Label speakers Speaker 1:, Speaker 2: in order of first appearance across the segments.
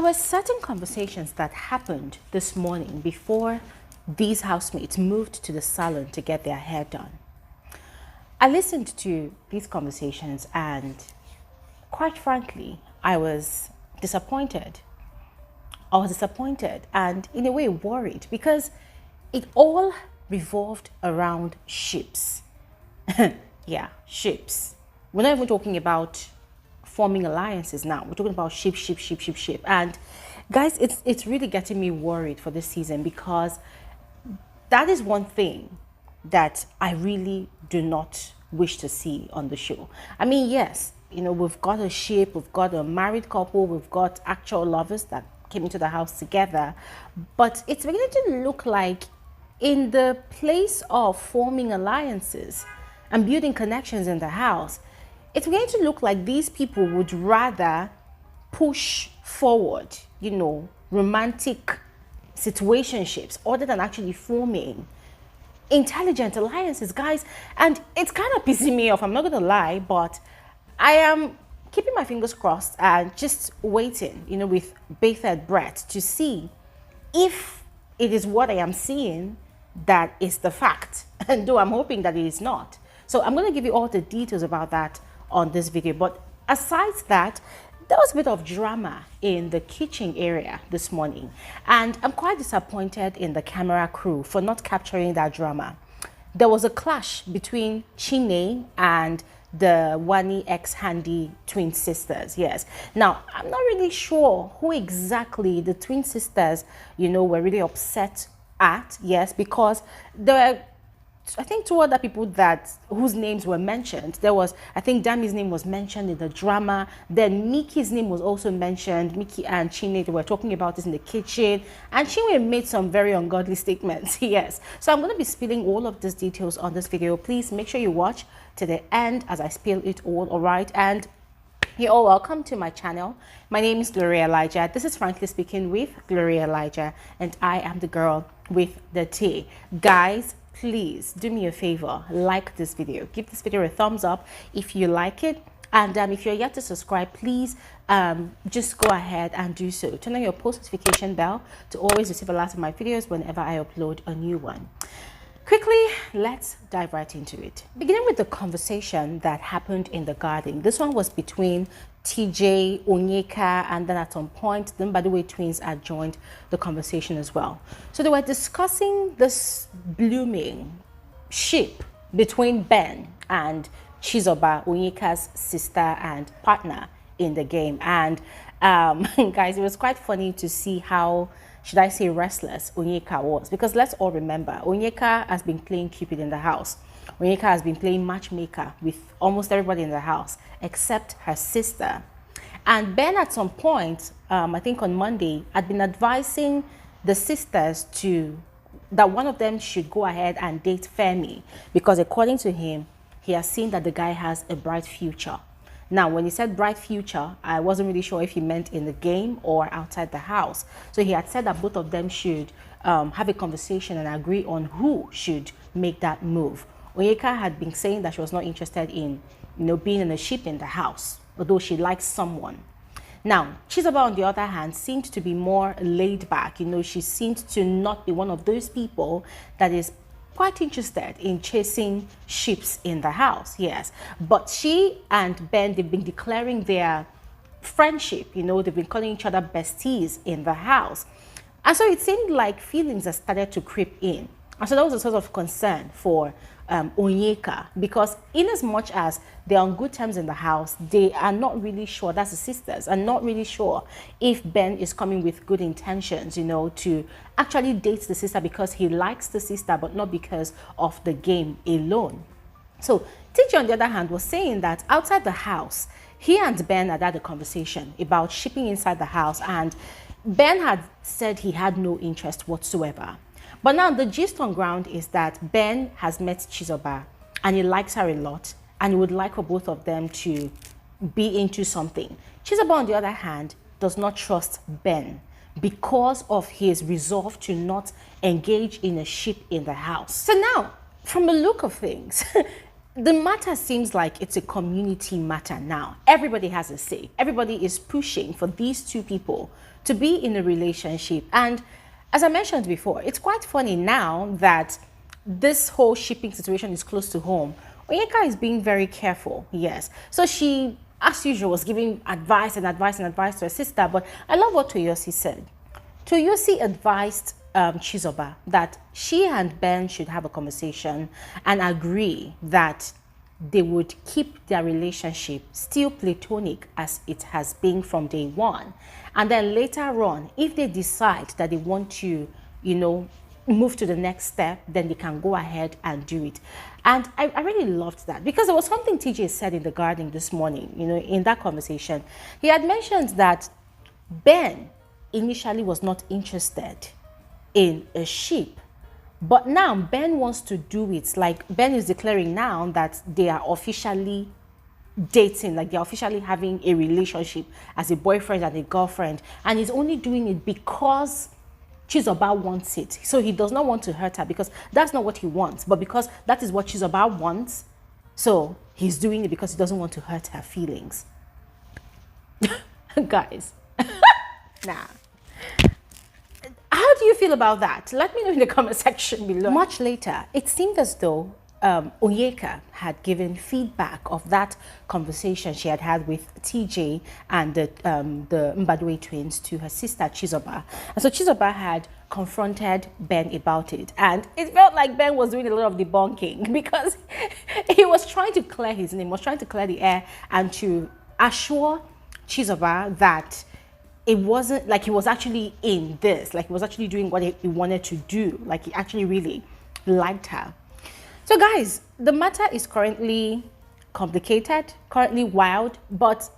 Speaker 1: There were certain conversations that happened this morning before these housemates moved to the salon to get their hair done. I listened to these conversations and quite frankly, I was disappointed. And in a way worried because it all revolved around ships. Yeah, ships. We're not even talking about forming alliances now. We're talking about ship. And guys, it's really getting me worried for this season because that is one thing that I really do not wish to see on the show. I mean, yes, you know, we've got a ship, we've got a married couple, we've got actual lovers that came into the house together, but it's beginning to look like in the place of forming alliances and building connections in the house, it's beginning to look like these people would rather push forward, you know, romantic situationships other than actually forming intelligent alliances, guys. And it's kind of pissing me off, I'm not gonna lie, but I am keeping my fingers crossed and just waiting, you know, with bated breath to see if it is what I am seeing that is the fact. And though I'm hoping that it is not. So I'm going to give you all the details about that on this video. But aside that, there was a bit of drama in the kitchen area this morning. And I'm quite disappointed in the camera crew for not capturing that drama. There was a clash between Chinne and the Wannixhandi twin sisters. Yes. Now, I'm not really sure who exactly the twin sisters, you know, were really upset at. Yes, because there were, I think, two other people whose names were mentioned. There was, I think, Dami's name was mentioned in the drama. Then Michky's name was also mentioned. Michky and Chinne, they were talking about this in the kitchen. And Chinwe made some very ungodly statements. Yes. So I'm going to be spilling all of these details on this video. Please make sure you watch to the end as I spill it all right? And you're all welcome to my channel. My name is Bbnaija. This is Frankly Speaking with Bbnaija, and I am the girl with the tea. Guys, please do me a favor, like this video, give this video a thumbs up if you like it, and if you're yet to subscribe, please just go ahead and do so. Turn on your post notification bell to always receive alerts of my videos whenever I upload a new one. Quickly, let's dive right into it. Beginning with the conversation that happened in the garden. This one was between TJ, Onyeka, and then at some point, then by the way, twins had joined the conversation as well. So they were discussing this blooming ship between Ben and Chizoba, Onyeka's sister and partner in the game. And guys, it was quite funny to see how, should I say, restless Onyeka was, because let's all remember, Onyeka has been playing Cupid in the house. Onyeka has been playing matchmaker with almost everybody in the house except her sister. And Ben at some point, I think on Monday, had been advising the sisters that one of them should go ahead and date Fairme, because according to him, he has seen that the guy has a bright future. Now, when he said bright future, I wasn't really sure if he meant in the game or outside the house. So he had said that both of them should have a conversation and agree on who should make that move. Onyeka had been saying that she was not interested in, you know, being in a ship in the house, although she likes someone. Now, Chizoba, on the other hand, seemed to be more laid back. You know, she seemed to not be one of those people that is quite interested in chasing ships in the house. Yes, but she and Ben, they've been declaring their friendship, you know, they've been calling each other besties in the house, and so it seemed like feelings have started to creep in. And so that was a source of concern for Onyeka, because in as much as they're on good terms in the house, they are not really sure, that's the sisters, are not really sure if Ben is coming with good intentions, you know, to actually date the sister because he likes the sister, but not because of the game alone. So TJ, on the other hand, was saying that outside the house, he and Ben had had a conversation about shipping inside the house, and Ben had said he had no interest whatsoever. But now the gist on ground is that Ben has met Chizoba and he likes her a lot, and he would like for both of them to be into something. Chizoba, on the other hand, does not trust Ben because of his resolve to not engage in a ship in the house. So now, from the look of things, the matter seems like it's a community matter now. Everybody has a say. Everybody is pushing for these two people to be in a relationship. And as I mentioned before, it's quite funny now that this whole shipping situation is close to home. Onyeka is being very careful, yes. So she, as usual, was giving advice and advice and advice to her sister. But I love what Toyosi said. Toyosi advised Chizoba that she and Ben should have a conversation and agree that they would keep their relationship still platonic as it has been from day one. And then later on, if they decide that they want to, you know, move to the next step, then they can go ahead and do it. And I really loved that, because there was something TJ said in the garden this morning, you know, in that conversation. He had mentioned that Ben initially was not interested in a ship, but now Ben wants to do it. Like, Ben is declaring now that they are officially dating, like they're officially having a relationship as a boyfriend and a girlfriend, and he's only doing it because Chizoba wants it. So he does not want to hurt her, because that's not what he wants, but because that is what Chizoba wants, so he's doing it because he doesn't want to hurt her feelings. Guys, nah. How do you feel about that? Let me know in the comment section below. Much later, it seemed as though Onyeka had given feedback of that conversation she had with TJ and the Mbadwe twins to her sister Chizoba. And so Chizoba had confronted Ben about it, and it felt like Ben was doing a lot of debunking, because he was trying to clear his name, was trying to clear the air and to assure Chizoba that it wasn't like he was actually in this, like he was actually doing what he wanted to do, like he actually really liked her. So guys, the matter is currently complicated, currently wild, but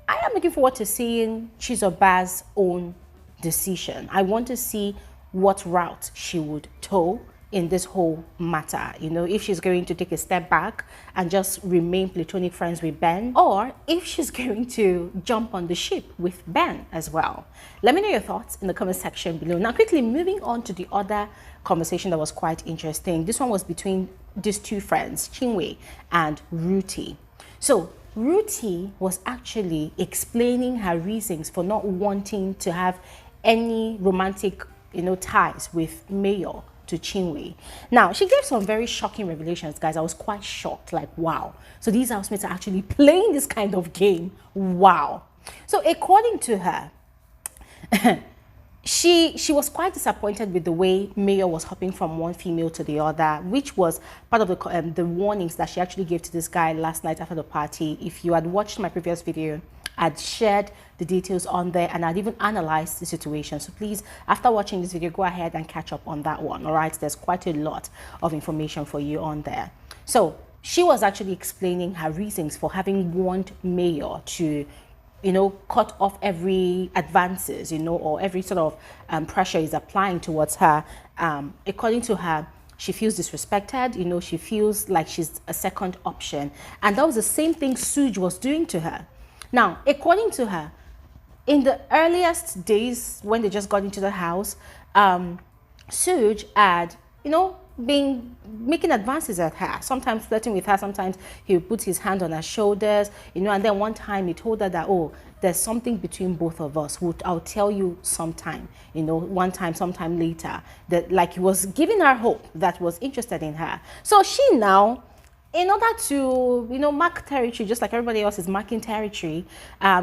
Speaker 1: I am looking forward to seeing Chizoba's own decision. I want to see what route she would toe in this whole matter. You know, if she's going to take a step back and just remain platonic friends with Ben, or if she's going to jump on the ship with Ben as well. Let me know your thoughts in the comment section below. Now, quickly moving on to the other conversation that was quite interesting. This one was between these two friends, Chinwe and Ruthie. So Ruthie was actually explaining her reasons for not wanting to have any romantic, you know, ties with Mayor to Chinwe. Now, she gave some very shocking revelations, guys. I was quite shocked, like, wow. So these housemates are actually playing this kind of game. Wow. So according to her, she was quite disappointed with the way Mayor was hopping from one female to the other, which was part of the warnings that she actually gave to this guy last night after the party. If you had watched my previous video, I'd shared the details on there, and I'd even analyzed the situation. So please, after watching this video, go ahead and catch up on that one. All right, there's quite a lot of information for you on there. So she was actually explaining her reasons for having warned Mayor to, you know, cut off every advances, you know, or every sort of pressure is applying towards her. According to her, she feels disrespected, you know, she feels like she's a second option. And that was the same thing Suj was doing to her. Now, according to her, in the earliest days when they just got into the house, Suj had, you know, been making advances at her, sometimes flirting with her, sometimes he would put his hand on her shoulders, you know, and then one time he told her that, oh, there's something between both of us, I'll tell you sometime, you know, one time, sometime later, that like he was giving her hope that was interested in her. So she now, in order to, you know, mark territory, just like everybody else is marking territory,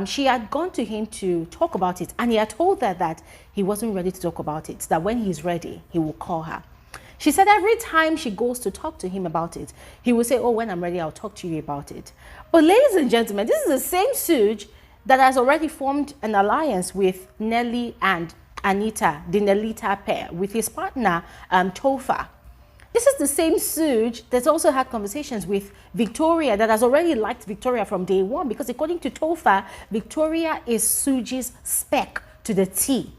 Speaker 1: she had gone to him to talk about it, and he had told her that he wasn't ready to talk about it, that when he's ready, he will call her. She said every time she goes to talk to him about it, he will say, oh, when I'm ready, I'll talk to you about it. But ladies and gentlemen, this is the same Suj that has already formed an alliance with Nelly and Anita, the Nelita pair, with his partner, Tofa. This is the same Suj that's also had conversations with Victoria, that has already liked Victoria from day one, because according to Tofa, Victoria is Suj's spec to the T.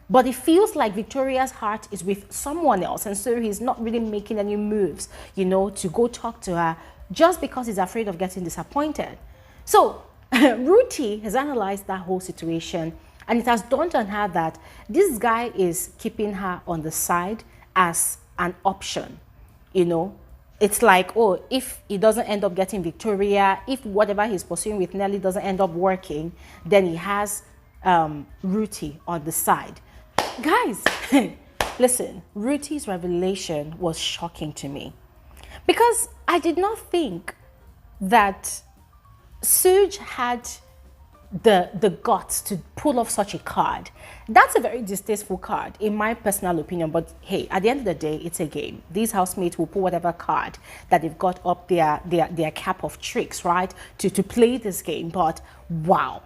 Speaker 1: But it feels like Victoria's heart is with someone else, and so he's not really making any moves, you know, to go talk to her, just because he's afraid of getting disappointed. So Ruthie has analyzed that whole situation, and it has dawned on her that this guy is keeping her on the side as an option, you know, it's like, oh, if he doesn't end up getting Victoria, if whatever he's pursuing with Nelly doesn't end up working, then he has Ruthie on the side. Guys, listen, Ruthie's revelation was shocking to me because I did not think that Suge had the guts to pull off such a card. That's a very distasteful card in my personal opinion, but hey, at the end of the day, it's a game. These housemates will put whatever card that they've got up their cap of tricks, right, to play this game. But wow.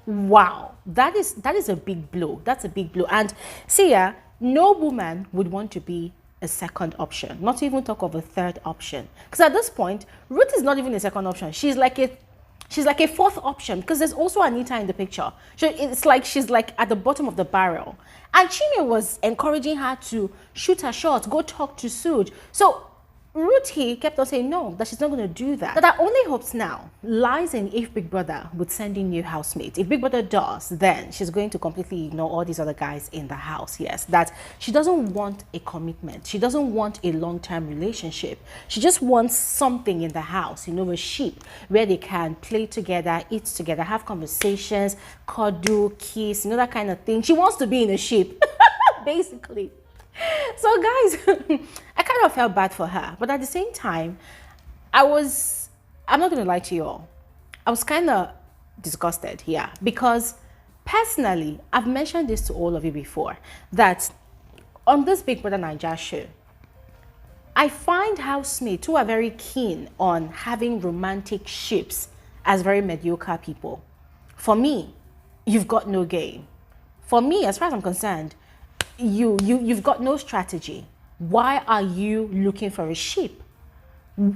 Speaker 1: Wow, that is a big blow. That's a big blow. And see, yeah, no woman would want to be a second option, not to even talk of a third option, because at this point Ruth is not even a second option. She's like a fourth option, because there's also Anita in the picture. So it's like she's like at the bottom of the barrel. And Chinwe was encouraging her to shoot her shot, go talk to Suge. So Ruthie kept on saying no, that she's not going to do that. But our only hopes now lies in if Big Brother would send in new housemates. If Big Brother does, then she's going to completely ignore all these other guys in the house. Yes, that she doesn't want a commitment. She doesn't want a long-term relationship. She just wants something in the house, you know, a sheep where they can play together, eat together, have conversations, cuddle, kiss, you know, that kind of thing. She wants to be in a sheep, basically. So guys, I kind of felt bad for her, but at the same time, I'm not gonna lie to you all, I was kind of disgusted here, because personally, I've mentioned this to all of you before, that on this Big Brother Naija show, I find housemates who are very keen on having romantic ships as very mediocre people. For me, you've got no game. For me, as far as I'm concerned, you've got no strategy. Why are you looking for a sheep?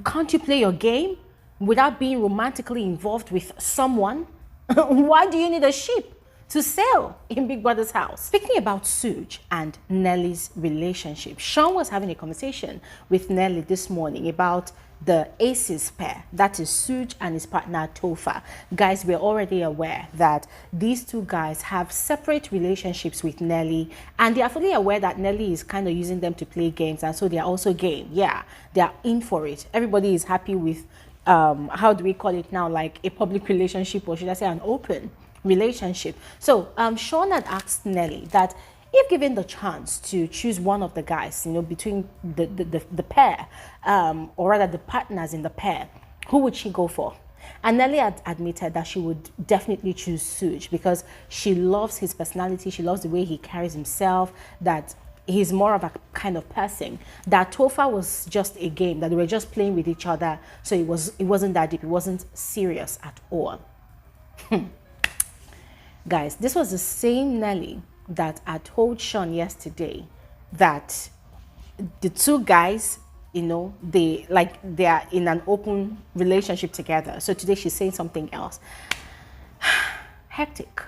Speaker 1: Can't you play your game without being romantically involved with someone? Why do you need a sheep to sell in Big Brother's house? Speaking about Suge and Nelly's relationship, Sean was having a conversation with Nelly this morning about the aces pair, that is Suge and his partner Topher. Guys, we're already aware that these two guys have separate relationships with Nelly, and they are fully aware that Nelly is kind of using them to play games, and so they are also game. Yeah, they are in for it. Everybody is happy with how do we call it now, like a public relationship, or should I say an open relationship. So Sean had asked Nelly that if given the chance to choose one of the guys, you know, between the pair, or rather the partners in the pair, who would she go for? And Nelly had admitted that she would definitely choose Suge because she loves his personality, she loves the way he carries himself, that he's more of a kind of person. That Topher was just a game, that they were just playing with each other, so it wasn't that deep, it wasn't serious at all. Guys, this was the same Nelly that I told Sean yesterday that the two guys, you know, they are in an open relationship together. So today she's saying something else. Hectic.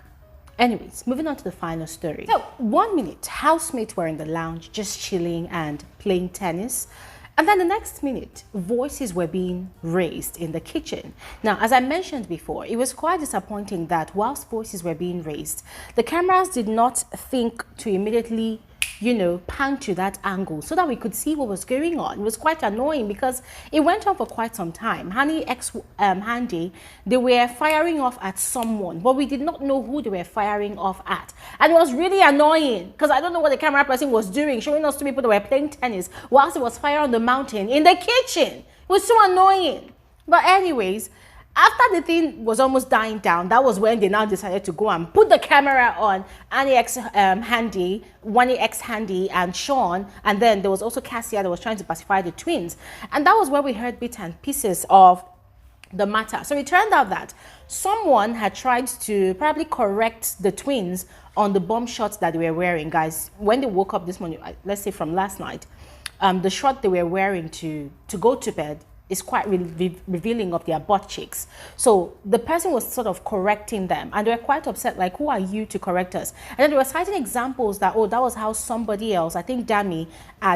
Speaker 1: Anyways, moving on to the final story. So 1 minute, housemates were in the lounge just chilling and playing tennis. And then the next minute, voices were being raised in the kitchen. Now, as I mentioned before, it was quite disappointing that whilst voices were being raised, the cameras did not think to immediately, you know, pan to that angle so that we could see what was going on. It was quite annoying because it went on for quite some time. Honey Handy, they were firing off at someone, but we did not know who they were firing off at. And it was really annoying because I don't know what the camera person was doing, showing us two people that were playing tennis whilst it was fire on the mountain in the kitchen. It was so annoying. But anyways, after the thing was almost dying down, that was when they now decided to go and put the camera on Wannixhandi and Sean, and then there was also Cassia that was trying to pacify the twins. And that was where we heard bits and pieces of the matter. So it turned out that someone had tried to probably correct the twins on the bomb shots that they were wearing. Guys, when they woke up this morning, let's say from last night, the shot they were wearing to go to bed is quite revealing of their butt cheeks. So the person was sort of correcting them, and they were quite upset, like, who are you to correct us? And then they were citing examples that, oh, that was how somebody else, I think Dami,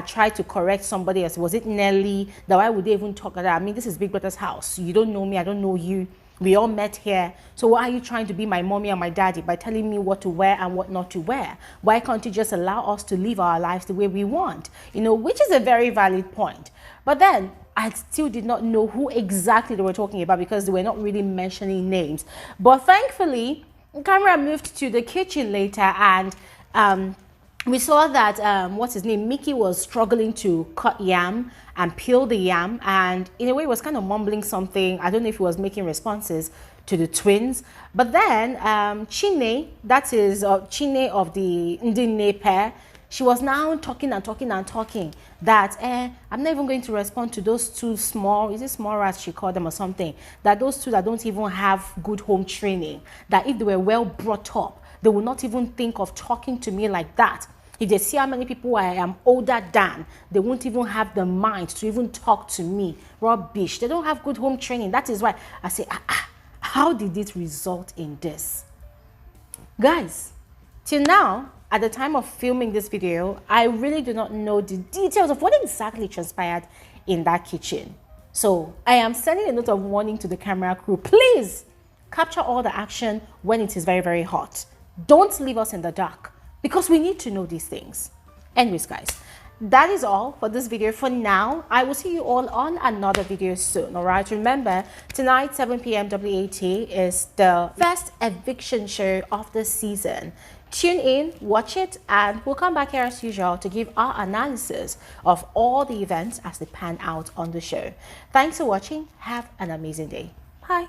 Speaker 1: tried to correct somebody else. Was it Nelly? That why would they even talk like that? I mean, this is Big Brother's house. You don't know me, I don't know you. We all met here. So why are you trying to be my mommy and my daddy by telling me what to wear and what not to wear? Why can't you just allow us to live our lives the way we want? You know, which is a very valid point. But then I still did not know who exactly they were talking about because they were not really mentioning names. But thankfully, the camera moved to the kitchen later, and we saw that what's his name, Michky, was struggling to cut yam and peel the yam, and in a way was kind of mumbling something. I don't know if he was making responses to the twins. But then Chinne, that is Chinne of the Ndi Nne pair, she was now talking and talking and talking that I'm not even going to respond to those two small, is it small rats she called them or something, that those two that don't even have good home training, that if they were well brought up, they would not even think of talking to me like that. If they see how many people I am older than, they won't even have the mind to even talk to me. Rubbish. They don't have good home training. That is why I say, how did it result in this? Guys, till now, at the time of filming this video, I really do not know the details of what exactly transpired in that kitchen. So I am sending a note of warning to the camera crew. Please capture all the action when it is very, very hot. Don't leave us in the dark, because we need to know these things. Anyways, guys, that is all for this video for now. I will see you all on another video soon. All right, remember, tonight 7 p.m. WAT is the first eviction show of the season. Tune in, watch it, and we'll come back here as usual to give our analysis of all the events as they pan out on the show. Thanks for watching. Have an amazing day. Bye.